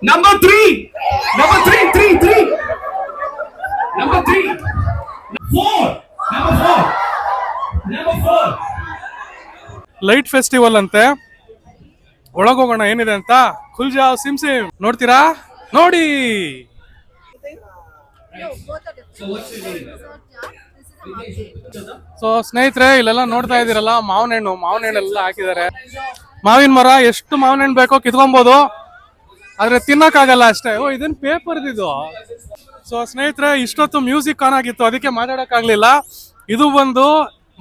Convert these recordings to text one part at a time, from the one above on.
Number three. Number three, three, three. Number three. Four. Number four. Number four. Light festival ಅಂತೆ, ಒಳಗೋಗೋಣ ಏನಿದೆ ಅಂತ. ಖುಲ್ಜಾವ್ sim sim ನೋಡ್ತೀರಾ? ನೋಡಿ. So ಸ್ನೇಹಿತರೆ, ಇಲ್ಲೆಲ್ಲ ನೋಡ್ತಾ ಇದೀರಲ್ಲ, ಮಾವಿನ ಹಣ್ಣೆಲ್ಲ ಹಾಕಿದ್ದಾರೆ. ಮಾವಿನ ಮರ, ಎಷ್ಟು ಮಾವಿನ ಹಣ್ಣು ಬೇಕೋ ಕಿತ್ಕೊಬಹುದು, ಆದ್ರೆ ತಿನ್ನಕ್ಕಾಗಲ್ಲ ಅಷ್ಟೇ. ಓ, ಇದೇನ್ ಪೇಪರ್ದಿದು. ಸೊ ಸ್ನೇಹಿತರೆ, ಇಷ್ಟೊತ್ತು ಮ್ಯೂಸಿಕ್ ಆನ್ ಆಗಿತ್ತು, ಅದಕ್ಕೆ ಮಾತಾಡಕ್ ಆಗ್ಲಿಲ್ಲ. ಇದು ಒಂದು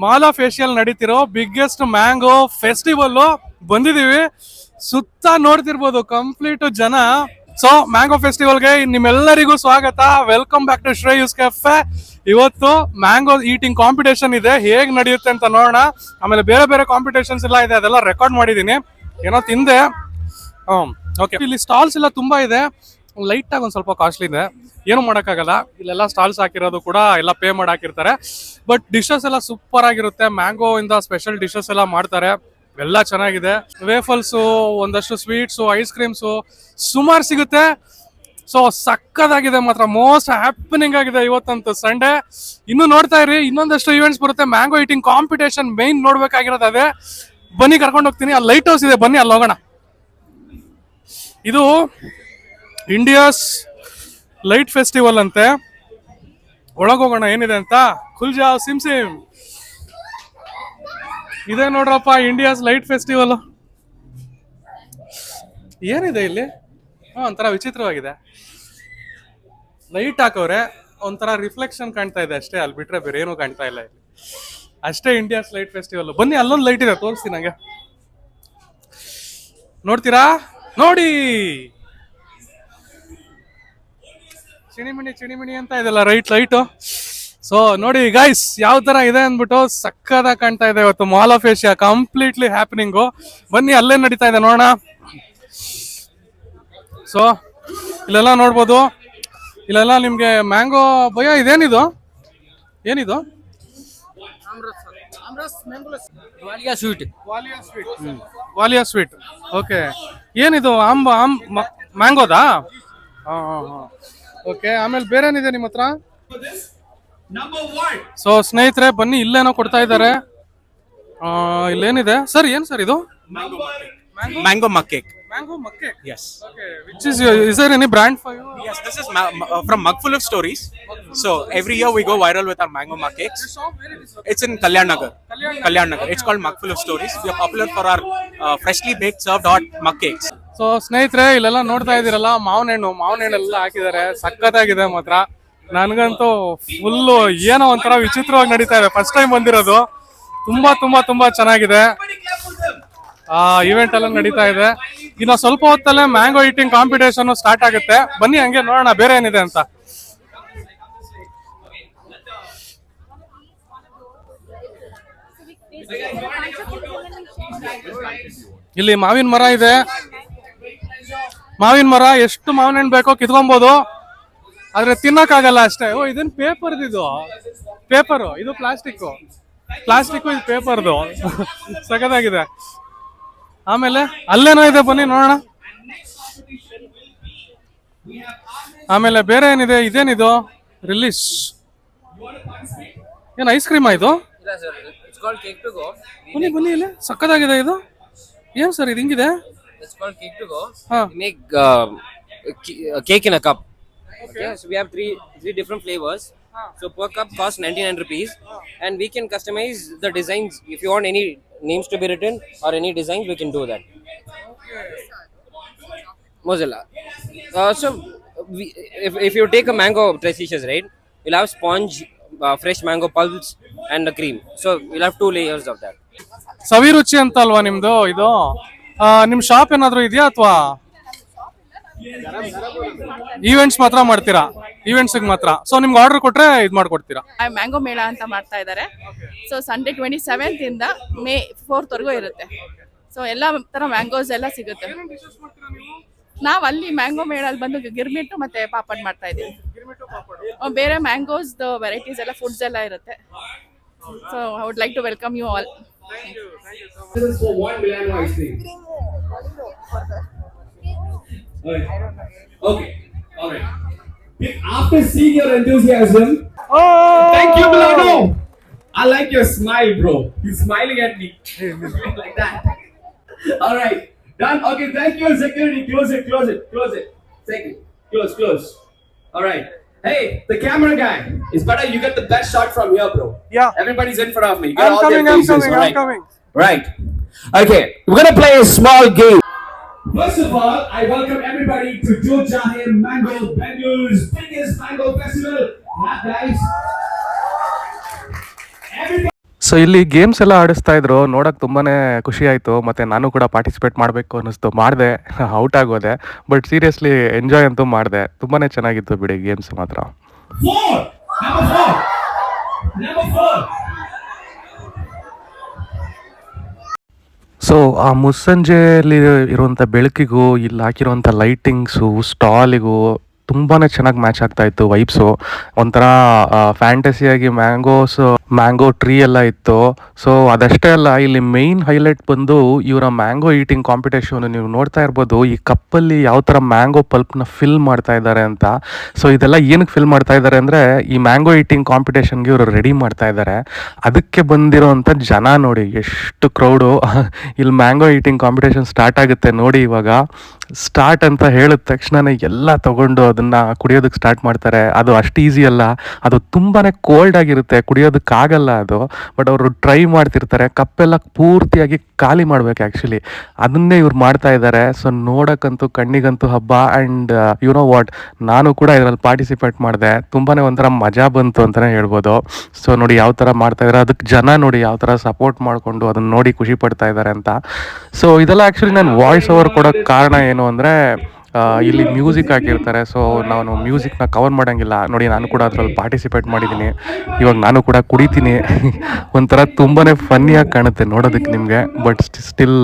ಮಾಲ್ ಆಫ್ ಏಷ್ಯಲ್ಲಿ ನಡೀತಿರೋ ಬಿಗ್ಗೆಸ್ಟ್ ಮ್ಯಾಂಗೋ ಫೆಸ್ಟಿವಲ್. ಬಂದಿದೀವಿ, ಸುತ್ತ ನೋಡ್ತಿರ್ಬೋದು ಕಂಪ್ಲೀಟ್ ಜನ. ಸೊ ಮ್ಯಾಂಗೋ ಫೆಸ್ಟಿವಲ್ಗೆ ನಿಮ್ಮೆಲ್ಲರಿಗೂ ಸ್ವಾಗತ. Welcome back to Shreyas cafe. ಇವತ್ತು ಮ್ಯಾಂಗೋ ಈಟಿಂಗ್ ಕಾಂಪಿಟೇಷನ್ ಇದೆ, ಹೇಗ್ ನಡೆಯುತ್ತೆ ಅಂತ ನೋಡೋಣ. ಆಮೇಲೆ ಬೇರೆ ಬೇರೆ ಕಾಂಪಿಟೇಷನ್ಸ್ ಎಲ್ಲ ಇದೆ, ಅದೆಲ್ಲ ರೆಕಾರ್ಡ್ ಮಾಡಿದೀನಿ. ಏನೋ ತಿಂದೆ. ಓಕೆ, ಇಲ್ಲಿ ಸ್ಟಾಲ್ಸ್ ಎಲ್ಲ ತುಂಬಾ ಇದೆ. ಲೈಟ್ ಆಗಿ ಒಂದ್ ಸ್ವಲ್ಪ ಕಾಸ್ಟ್ಲಿ ಇದೆ, ಏನು ಮಾಡೋಕ್ಕಾಗಲ್ಲ. ಇಲ್ಲೆಲ್ಲ ಸ್ಟಾಲ್ಸ್ ಹಾಕಿರೋದು ಕೂಡ ಎಲ್ಲ ಪೇ ಮಾಡಿ ಹಾಕಿರ್ತಾರೆ. ಬಟ್ ಡಿಶಸ್ ಎಲ್ಲ ಸೂಪರ್ ಆಗಿರುತ್ತೆ. ಮ್ಯಾಂಗೋ ಇಂದ ಸ್ಪೆಷಲ್ ಡಿಶಸ್ ಎಲ್ಲ ಮಾಡ್ತಾರೆ, ಎಲ್ಲ ಚೆನ್ನಾಗಿದೆ. ವೇಫಲ್ಸು, ಒಂದಷ್ಟು ಸ್ವೀಟ್ಸು, ಐಸ್ ಕ್ರೀಮ್ಸು ಸುಮಾರು ಸಿಗುತ್ತೆ. ಸೊ ಸಕ್ಕದಾಗಿದೆ ಮಾತ್ರ, ಮೋಸ್ಟ್ ಹ್ಯಾಪನಿಂಗ್ ಆಗಿದೆ ಇವತ್ತಂತೂ ಸಂಡೇ. ಇನ್ನು ನೋಡ್ತಾ ಇರಿ, ಇನ್ನೊಂದಷ್ಟು ಇವೆಂಟ್ಸ್ ಬರುತ್ತೆ. ಮ್ಯಾಂಗೋ ಈಟಿಂಗ್ ಕಾಂಪಿಟೇಷನ್ ಮೈನ್ ನೋಡ್ಬೇಕಾಗಿರೋದು ಅದೇ. ಬನ್ನಿ, ಕರ್ಕೊಂಡು ಹೋಗ್ತೀನಿ. ಅಲ್ಲಿ ಲೈಟ್ ಹೌಸ್ ಇದೆ, ಬನ್ನಿ ಅಲ್ಲಿ ಹೋಗೋಣ. ಇದು ಇಂಡಿಯಾಸ್ ಲೈಟ್ ಫೆಸ್ಟಿವಲ್ ಅಂತೆ, ಒಳಗೋಗೋಣ ಏನಿದೆ ಅಂತ. ಖುಲ್ಜಾವ್ ಸಿಮ್ ಸಿಮ್ ಇದೆ ನೋಡ್ರಪ್ಪ, ಇಂಡಿಯಾಸ್ ಲೈಟ್ ಫೆಸ್ಟಿವಲ್. ಏನಿದೆ ಇಲ್ಲಿ? ಒಂಥರ ವಿಚಿತ್ರವಾಗಿದೆ. ಲೈಟ್ ಹಾಕವ್ರೆ, ಒಂಥರ ರಿಫ್ಲೆಕ್ಷನ್ ಕಾಣ್ತಾ ಇದೆ ಅಷ್ಟೇ, ಅಲ್ಲಿ ಬಿಟ್ರೆ ಬೇರೆ ಏನೂ ಕಾಣ್ತಾ ಇಲ್ಲ ಇಲ್ಲಿ. ಅಷ್ಟೇ ಇಂಡಿಯಾಸ್ ಲೈಟ್ ಫೆಸ್ಟಿವಲ್. ಬನ್ನಿ, ಅಲ್ಲೊಂದು ಲೈಟ್ ಇದೆ, ತೋರಿಸ್ತೀನಿ ನಂಗೆ. ನೋಡ್ತೀರಾ? ನೋಡಿ, ಚಿಣಿಮಿಣಿ ಅಂತ ಇದೆಲ್ಲ ಲೈಟು. ಸೊ ನೋಡಿ ಗೈಸ್, ಯಾವ ತರ ಇದೆ ಅಂದ್ಬಿಟ್ಟು ಸಕ್ಕದಾಗಿ ಕಾಣ್ತಾ ಇದೆ ಇವತ್ತು ಮಾಲ್ ಆಫ್ ಏಷ್ಯಾ ಕಂಪ್ಲೀಟ್ಲಿ ಹ್ಯಾಪನಿಂಗು. ಬನ್ನಿ, ಅಲ್ಲೇ ನಡೀತಾ ಇದೆ ನೋಡೋಣ. ಸೊ ಇಲ್ಲೆಲ್ಲ ನೋಡ್ಬೋದು, ಇಲ್ಲೆಲ್ಲ ನಿಮ್ಗೆ ಮ್ಯಾಂಗೋ ಭಯ. ಇದೇನಿದು? ಏನಿದು? ವಾಲಿಯಾ ಸ್ವೀಟ್. ಓಕೆ, ಏನಿದು? ಮ್ಯಾಂಗೋದಾ? ಓಕೆ, ಆಮೇಲೆ ಬೇರೆ ಏನಿದೆ ನಿಮ್ಮ ಹತ್ರ? ಸೊ ಸ್ನೇಹಿತರೆ, ಬನ್ನಿ, ಇಲ್ಲೇನೋ ಕೊಡ್ತಾ ಇದ್ದಾರೆ. ಇಲ್ಲೇನಿದೆ ಸರ್? ಏನ್ ಸರ್ ಇದು? Mango mug cake. Mango mug cake. Yes. Okay. Which is there any brand for you? Yes, this is from Mugful of Stories. So every year we go viral with our mango mug cakes. It's in Kalyan Nagar. It's called Mugful of Stories. We are popular for our freshly baked served hot mug cakes. So ಸ್ನೇಹಿತರೆ, ಇಲ್ಲೆಲ್ಲ ನೋಡ್ತಾ ಇದೀರಲ್ಲ, ಮಾವಿನ ಹಾಕಿದ್ದಾರೆ. ಸಕ್ಕತ್ತಾಗಿದೆ ಮಾತ್ರ. ನನ್ಗಂತೂ full ಏನೋ ಒಂಥರ ವಿಚಿತ್ರವಾಗಿ ನಡೀತಾ ಇದೆ. ಫಸ್ಟ್ ಟೈಮ್ ಬಂದಿರೋದು. ತುಂಬಾ ಚೆನ್ನಾಗಿದೆ. ಇವೆಂಟ್ ಎಲ್ಲ ನಡೀತಾ ಇದೆ. ಇನ್ನು ಸ್ವಲ್ಪ ಹೊತ್ತಲ್ಲೇ ಮ್ಯಾಂಗೋ ಈಟಿಂಗ್ ಕಾಂಪಿಟೇಷನ್ ಸ್ಟಾರ್ಟ್ ಆಗುತ್ತೆ. ಬನ್ನಿ, ಹಂಗೆ ನೋಡೋಣ ಬೇರೆ ಏನಿದೆ ಅಂತ. ಇಲ್ಲಿ ಮಾವಿನ ಮರ ಇದೆ. ಮಾವಿನ ಮರ, ಎಷ್ಟು ಮಾವಿನ ಹಣ್ಣು ಬೇಕೋ ಕಿತ್ಕೊಬಹುದು, ಆದ್ರೆ ತಿನ್ನಕ್ಕಾಗಲ್ಲ ಅಷ್ಟೇ. ಓ, ಇದೇನ್ ಪೇಪರ್ದಿದು. ಪೇಪರು ಇದು, ಪ್ಲಾಸ್ಟಿಕ್ ಇದು ಪೇಪರ್ದು. ಸಖತ್ತಾಗಿದೆ. ಆಮೇಲೆ ಅಲ್ಲೇನೋ ಇದೆ, ಬನ್ನಿ ನೋಡೋಣ. ಆಮೇಲೆ ಬೇರೆ ಏನಿದೆ? ಇದೇನಿದು? ರಿಲೀಸ್ ಏನ್ ಐಸ್ ಕ್ರೀಮಾ ಇದು? ಬನ್ನಿ ಇಲ್ಲಿ, ಸಕ್ಕತ್ತಾಗಿದೆ ಇದು. ಏನ್ ಸರ್ ಇದು ಹಿಂಗಿದೆ? It's called cake to go. We make cake in a cup. Okay. So we have three different flavors. So per cup costs 99 rupees, and we can customize the designs. If you want any names to be written or any designs, we can do that. Mozilla. So if you take a mango tressicius, right, you'll have sponge, fresh mango pulps, and the cream. So you'll have 2 layers of that. ಸವಿರುಚಿ ಅಂತ ಅಲ್ವಾ ನಿಮ್ದು ಇದು? ನಿಮ್ shop ಏನಾದ್ರು ಇದೆಯಾ ಅಥವಾ events ಮಾತ್ರ ಮಾಡ್ತೀರಾ? ಈವೆಂಟ್ಸ್ ಮಾತ್ರ. ಸೊ ನಿಮ್ಗೆ ಆರ್ಡರ್ ಕೊಟ್ರೆ ಇದು ಮಾಡ್ಕೊಡ್ತೀರಾ? ಮ್ಯಾಂಗೋ ಮೇಳ ಅಂತ ಮಾಡ್ತಾ ಇದ್ದಾರೆ. ಸೊ ಸಂಡೇ 27th ಇಂದ May 4th ವರೆಗೂ ಇರುತ್ತೆ. ಸೊ ಎಲ್ಲ ತರ ಮ್ಯಾಂಗೋಸ್ ಎಲ್ಲ ಸಿಗುತ್ತೆ. ನಾವ್ ಅಲ್ಲಿ ಮ್ಯಾಂಗೋ ಮೇಳಲ್ಲಿ ಬಂದು ಗಿರ್ಮಿಟ್ಟು ಮತ್ತೆ ಪಾಪಡ್ ಮಾಡ್ತಾ ಇದೀವಿ. ಬೇರೆ ಮ್ಯಾಂಗೋಸ್ ವೆರೈಟೀಸ್ ಎಲ್ಲ, ಫುಡ್ಸ್ ಎಲ್ಲ ಇರುತ್ತೆ. So I would like to welcome you all. Thank you. For one Milano ice cream. Okay. All right. After seeing your enthusiasm, Oh! thank you, Milano. I like your smile, bro. He's smiling at me like that. All right. Done. Okay. Thank you, security. Close it. Close it. Close it. Second. Close. Close. All right. Hey, the camera guy. It's better you get the best shot from here, bro. Yeah. Everybody's in front of me. You get I'm all coming, their I'm faces, coming, all I'm right? coming. Right. Okay. We're gonna play a small game. First of all, I welcome everybody to Jo Jahir Mango, Bengaluru's biggest mango festival. Yeah, guys. Everybody. So ಇಲ್ಲಿ games ಎಲ್ಲ ಆಡಿಸ್ತಾ ಇದ್ರು, ನೋಡೋಕೆ ತುಂಬಾ ಖುಷಿ ಆಯಿತು. ಮತ್ತು ನಾನು ಕೂಡ ಪಾರ್ಟಿಸಿಪೇಟ್ ಮಾಡಬೇಕು ಅನ್ನಿಸ್ತು, ಮಾಡಿದೆ. ಔಟ್ ಆಗೋದೆ, ಬಟ್ ಸೀರಿಯಸ್ಲಿ ಎಂಜಾಯ್ ಅಂತೂ ಮಾಡಿದೆ. ತುಂಬಾ ಚೆನ್ನಾಗಿತ್ತು ಬಿಡಿ ಗೇಮ್ಸ್ ಮಾತ್ರ. 4. Number 4. Number 4. ಸೊ ಆ ಮುಸ್ಸಂಜೆಯಲ್ಲಿ ಇರುವಂಥ ಬೆಳಕಿಗೂ ಇಲ್ಲಿ ಹಾಕಿರುವಂಥ ಲೈಟಿಂಗ್ಸು ಸ್ಟಾಲಿಗೂ ತುಂಬಾ ಚೆನ್ನಾಗಿ ಮ್ಯಾಚ್ ಆಗ್ತಾ ಇತ್ತು ವೈಬ್ಸು. ಒಂಥರ ಫ್ಯಾಂಟಸಿಯಾಗಿ ಮ್ಯಾಂಗೋ ಟ್ರೀ ಎಲ್ಲ ಇತ್ತು. ಸೊ ಅದಷ್ಟೇ ಅಲ್ಲ, ಇಲ್ಲಿ ಮೇಯ್ನ್ ಹೈಲೈಟ್ ಬಂದು ಇವರ ಮ್ಯಾಂಗೋ ಈಟಿಂಗ್ ಕಾಂಪಿಟೇಷನ್. ನೀವು ನೋಡ್ತಾ ಇರ್ಬೋದು ಈ ಕಪ್ಪಲ್ಲಿ ಯಾವ ಥರ ಮ್ಯಾಂಗೋ ಪಲ್ಪ್ನ ಫಿಲ್ ಮಾಡ್ತಾ ಇದ್ದಾರೆ ಅಂತ. ಸೊ ಇದೆಲ್ಲ ಏನಕ್ಕೆ ಫಿಲ್ ಮಾಡ್ತಾ ಇದ್ದಾರೆ ಅಂದರೆ ಈ ಮ್ಯಾಂಗೋ ಈಟಿಂಗ್ ಕಾಂಪಿಟೇಷನ್ಗೆ ಇವರು ರೆಡಿ ಮಾಡ್ತಾ ಇದ್ದಾರೆ. ಅದಕ್ಕೆ ಬಂದಿರೋವಂಥ ಜನ ನೋಡಿ ಎಷ್ಟು ಕ್ರೌಡು. ಇಲ್ಲಿ ಮ್ಯಾಂಗೋ ಈಟಿಂಗ್ ಕಾಂಪಿಟೇಷನ್ ಸ್ಟಾರ್ಟ್ ಆಗುತ್ತೆ ನೋಡಿ. ಇವಾಗ ಸ್ಟಾರ್ಟ್ ಅಂತ ಹೇಳಿದ ತಕ್ಷಣನೇ ಎಲ್ಲ ತಗೊಂಡು ಅದನ್ನು ಕುಡಿಯೋದಕ್ಕೆ ಸ್ಟಾರ್ಟ್ ಮಾಡ್ತಾರೆ. ಅದು ಅಷ್ಟು ಈಸಿ ಅಲ್ಲ, ಅದು ತುಂಬಾ ಕೋಲ್ಡ್ ಆಗಿರುತ್ತೆ, ಕುಡಿಯೋದಕ್ಕಾಗಲ್ಲ ಅದು. ಬಟ್ ಅವರು ಟ್ರೈ ಮಾಡ್ತಿರ್ತಾರೆ. ಕಪ್ಪೆಲ್ಲ ಪೂರ್ತಿಯಾಗಿ ಖಾಲಿ ಮಾಡ್ಬೇಕು ಆ್ಯಕ್ಚುಲಿ, ಅದನ್ನೇ ಇವ್ರು ಮಾಡ್ತಾ ಇದ್ದಾರೆ. ಸೊ ನೋಡೋಕ್ಕಂತೂ ಕಣ್ಣಿಗಂತೂ ಹಬ್ಬ. ಆ್ಯಂಡ್ ಯು ನೋ ವಾಟ್, ನಾನು ಕೂಡ ಇದರಲ್ಲಿ ಪಾರ್ಟಿಸಿಪೇಟ್ ಮಾಡಿದೆ. ತುಂಬಾ ಒಂಥರ ಮಜಾ ಬಂತು ಅಂತಲೇ ಹೇಳ್ಬೋದು. ಸೊ ನೋಡಿ ಯಾವ ಥರ ಮಾಡ್ತಾ ಇದ್ದಾರೆ, ಅದಕ್ಕೆ ಜನ ನೋಡಿ ಯಾವ ಥರ ಸಪೋರ್ಟ್ ಮಾಡಿಕೊಂಡು ಅದನ್ನು ನೋಡಿ ಖುಷಿ ಪಡ್ತಾ ಇದ್ದಾರೆ ಅಂತ. ಸೊ ಇದೆಲ್ಲ ಆ್ಯಕ್ಚುಲಿ ನಾನು ವಾಯ್ಸ್ ಓವರ್ ಕೊಡೋಕ್ಕೆ ಕಾರಣ ಏನು ಅಂದರೆ ಇಲ್ಲಿ ಮ್ಯೂಸಿಕ್ ಹಾಕಿರ್ತಾರೆ. ಸೊ ನಾನು ಮ್ಯೂಸಿಕ್ನ ಕವರ್ ಮಾಡೋಂಗಿಲ್ಲ ನೋಡಿ. ನಾನು ಕೂಡ ಅದರಲ್ಲಿ ಪಾರ್ಟಿಸಿಪೇಟ್ ಮಾಡಿದ್ದೀನಿ. ಇವಾಗ ನಾನು ಕೂಡ ಕುಡಿತೀನಿ. ಒಂಥರ ತುಂಬಾ ಫನ್ನಿಯಾಗಿ ಕಾಣುತ್ತೆ ನೋಡೋದಕ್ಕೆ ನಿಮಗೆ, ಬಟ್ ಸ್ಟಿಲ್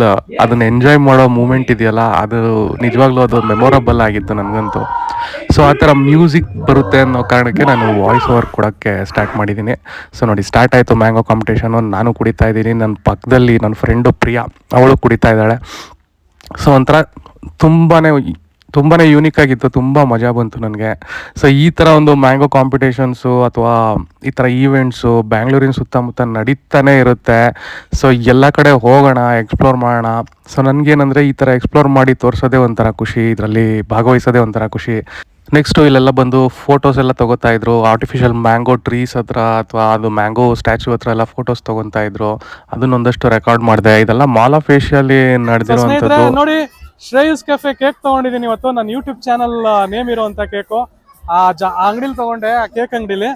ಅದನ್ನು ಎಂಜಾಯ್ ಮಾಡೋ ಮೂಮೆಂಟ್ ಇದೆಯಲ್ಲ, ಅದು ನಿಜವಾಗ್ಲೂ ಅದು ಮೆಮೊರಬಲ್ ಆಗಿತ್ತು ನನಗಂತೂ. ಸೊ ಆ ಥರ ಮ್ಯೂಸಿಕ್ ಬರುತ್ತೆ ಅನ್ನೋ ಕಾರಣಕ್ಕೆ ನಾನು ವಾಯ್ಸ್ ಓವರ್ ಕೊಡೋಕ್ಕೆ ಸ್ಟಾರ್ಟ್ ಮಾಡಿದ್ದೀನಿ. ಸೊ ನೋಡಿ ಸ್ಟಾರ್ಟ್ ಆಯಿತು ಮ್ಯಾಂಗೋ ಕಾಂಪಿಟೇಷನು. ನಾನು ಕುಡಿತಾ ಇದ್ದೀನಿ, ನನ್ನ ಪಕ್ಕದಲ್ಲಿ ನನ್ನ ಫ್ರೆಂಡು ಪ್ರಿಯಾ, ಅವಳು ಕುಡಿತಾ ಇದ್ದಾಳೆ. ಸೊ ಒಂಥರ ತುಂಬಾ ಯೂನಿಕ್ ಆಗಿತ್ತು, ತುಂಬ ಮಜಾ ಬಂತು ನನಗೆ. ಸೊ ಈ ಥರ ಒಂದು ಮ್ಯಾಂಗೋ ಕಾಂಪಿಟೇಷನ್ಸು ಅಥವಾ ಈ ಥರ ಈವೆಂಟ್ಸು ಬ್ಯಾಂಗ್ಳೂರಿನ ಸುತ್ತಮುತ್ತ ನಡೀತಾನೆ ಇರುತ್ತೆ. ಸೊ ಎಲ್ಲ ಕಡೆ ಹೋಗೋಣ, ಎಕ್ಸ್ಪ್ಲೋರ್ ಮಾಡೋಣ. ಸೊ ನನಗೇನಂದರೆ ಈ ಥರ ಎಕ್ಸ್ಪ್ಲೋರ್ ಮಾಡಿ ತೋರಿಸೋದೇ ಒಂಥರ ಖುಷಿ, ಇದರಲ್ಲಿ ಭಾಗವಹಿಸೋದೇ ಒಂಥರ ಖುಷಿ. ನೆಕ್ಸ್ಟು ಇಲ್ಲೆಲ್ಲ ಬಂದು ಫೋಟೋಸ್ ಎಲ್ಲ ತೊಗೋತಾ ಇದ್ರು. ಆರ್ಟಿಫಿಷಿಯಲ್ ಮ್ಯಾಂಗೋ ಟ್ರೀಸ್ ಹತ್ರ ಅಥವಾ ಅದು ಮ್ಯಾಂಗೋ ಸ್ಟ್ಯಾಚ್ಯೂ ಹತ್ರ ಎಲ್ಲ ಫೋಟೋಸ್ ತೊಗೊತಾ ಇದ್ರು. ಅದನ್ನೊಂದಷ್ಟು ರೆಕಾರ್ಡ್ ಮಾಡಿದೆ. ಇದೆಲ್ಲ ಮಾಲ್ ಆಫ್ ಏಷ್ಯಲ್ಲಿ ನಡೆದಿರುವಂಥದ್ದು. ನೋಡಿ, ಶ್ರೇಯಸ್ ಕೆಫೆ ಕೇಕ್ ತೊಗೊಂಡಿದ್ದೀನಿ ಇವತ್ತು, ನನ್ನ ಯೂಟ್ಯೂಬ್ ಚಾನಲ್ ನೇಮ್ ಇರೋವಂಥ ಕೇಕು. ಆ ಅಂಗಡಿಲಿ ತೊಗೊಂಡೆ, ಆ ಕೇಕ್ ಅಂಗಡಿಲಿ.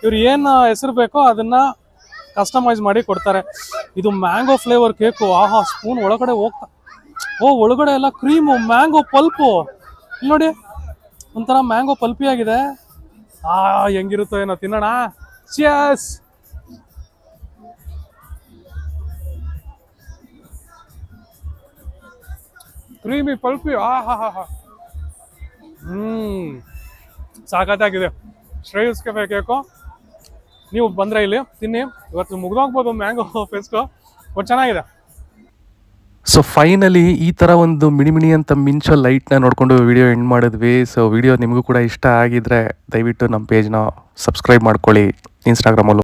ಇವ್ರು ಏನು ಹೆಸರು ಬೇಕೋ ಅದನ್ನು ಕಸ್ಟಮೈಸ್ ಮಾಡಿ ಕೊಡ್ತಾರೆ. ಇದು ಮ್ಯಾಂಗೋ ಫ್ಲೇವರ್ ಕೇಕು. ಆಹಾ, ಸ್ಪೂನ್ ಒಳಗಡೆ ಹೋಗ್ತಾ, ಒಳಗಡೆ ಎಲ್ಲ ಕ್ರೀಮು, ಮ್ಯಾಂಗೋ ಪಲ್ಪು. ಇಲ್ಲಿ ನೋಡಿ, ಒಂಥರ ಮ್ಯಾಂಗೋ ಪಲ್ಪಿ ಆಗಿದೆ. ಹೆಂಗಿರುತ್ತೋ ಏನೋ, ತಿನ್ನೋಣ. ಚಿಯರ್ಸ್. ಕ್ರೀಮಿ ಪಲ್ಪಿ, ಸಾಕತ್ತಾಗಿದೆ. Shreyas cafe cake. ನೀವು ಬಂದರೆ ಇಲ್ಲಿ ತಿನ್ನಿ. ಇವತ್ತು ಮುಗ್ದೋಗ್ಬೋದು ಮ್ಯಾಂಗೋ ಫೆಸ್ಟು, ಬಟ್ ಚೆನ್ನಾಗಿದೆ. ಸೊ ಫೈನಲಿ ಈ ಥರ ಒಂದು ಮಿಣಿ ಅಂತ ಮಿಂಚೋ ಲೈಟ್ನ ನೋಡಿಕೊಂಡು ವಿಡಿಯೋ ಎಂಡ್ ಮಾಡಿದ್ವಿ. ಸೊ ವಿಡಿಯೋ ನಿಮಗೂ ಕೂಡ ಇಷ್ಟ ಆಗಿದ್ರೆ ದಯವಿಟ್ಟು ನಮ್ಮ ಪೇಜ್ನ ಸಬ್ಸ್ಕ್ರೈಬ್ ಮಾಡ್ಕೊಳ್ಳಿ ಇನ್ಸ್ಟಾಗ್ರಾಮಲ್ಲೂ.